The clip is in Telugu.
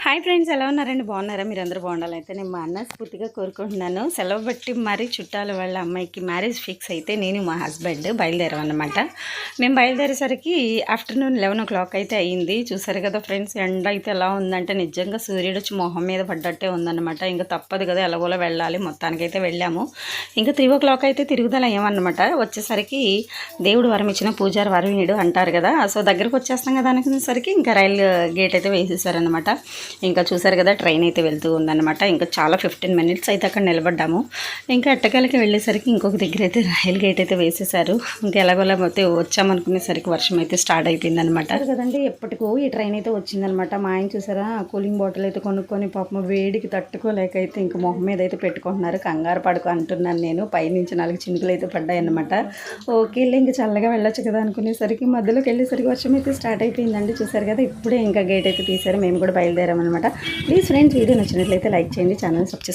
హాయ్ ఫ్రెండ్స్, ఎలా ఉన్నారండి? బాగున్నారా? మీరందరూ బాగుండాలైతే నేను మనస్ఫూర్తిగా కోరుకుంటున్నాను. సెలవు బట్టి మరీ చుట్టాల వాళ్ళ అమ్మాయికి మ్యారేజ్ ఫిక్స్ అయితే నేను మా హస్బెండ్ బయలుదేరామన్నమాట. మేము బయలుదేరేసరికి ఆఫ్టర్నూన్ 11 అయితే అయ్యింది. చూసారు కదా ఫ్రెండ్స్, ఎండ అయితే ఎలా ఉందంటే నిజంగా సూర్యుడు వచ్చి మొహం మీద పడ్డట్టే ఉందన్నమాట. ఇంకా తప్పదు కదా, ఎలాగోలా వెళ్ళాలి. మొత్తానికైతే వెళ్ళాము. ఇంకా 3 అయితే తిరుగుదల అయ్యామన్నమాట. వచ్చేసరికి దేవుడు వరం ఇచ్చిన పూజారి వరవీయుడు అంటారు కదా, సో దగ్గరకు వచ్చేస్తాం కదా అనేసరికి ఇంకా రైలు గేట్ అయితే వేసేసారనమాట. ఇంకా చూసారు కదా, ట్రైన్ అయితే వెళ్తూ ఉందన్నమాట. ఇంకా చాలా 15 మినిట్స్ అయితే అక్కడ నిలబడ్డాము. ఇంకా ఎట్టకాలకి వెళ్ళేసరికి ఇంకొక దగ్గర అయితే రైల్ గేట్ అయితే వేసేసారు. ఇంకా ఎలాగోలా అయితే వచ్చామనుకునేసరికి వర్షం అయితే స్టార్ట్ అయిపోయిందనమాట కదండి. ఎప్పటికో ఈ ట్రైన్ అయితే వచ్చిందనమాట. మా ఆయన చూసారా, కూలింగ్ బాటిల్ అయితే కొనుక్కొని పాపం వేడికి తట్టుకోలేక అయితే ఇంకా మొహం మీద అయితే పెట్టుకుంటున్నారు. కంగారు పడుకో అంటున్నాను నేను. పైనుంచి 4 చినుకులు అయితే పడ్డాయన్నమాట. ఓకే, ఇంకా చల్లగా వెళ్ళొచ్చు కదా అనుకునేసరికి మధ్యలోకి వెళ్ళేసరికి వర్షం అయితే స్టార్ట్ అయిపోయిందండి. చూసారు కదా, ఇప్పుడే ఇంకా గేట్ అయితే తీశారు. మేము కూడా బయలుదేరామన్నమాట. ప్లీజ్ ఫ్రెండ్స్, వీడియో నచ్చినట్లయితే లైక్ చేయండి, ఛానల్ సబ్స్క్రైబ్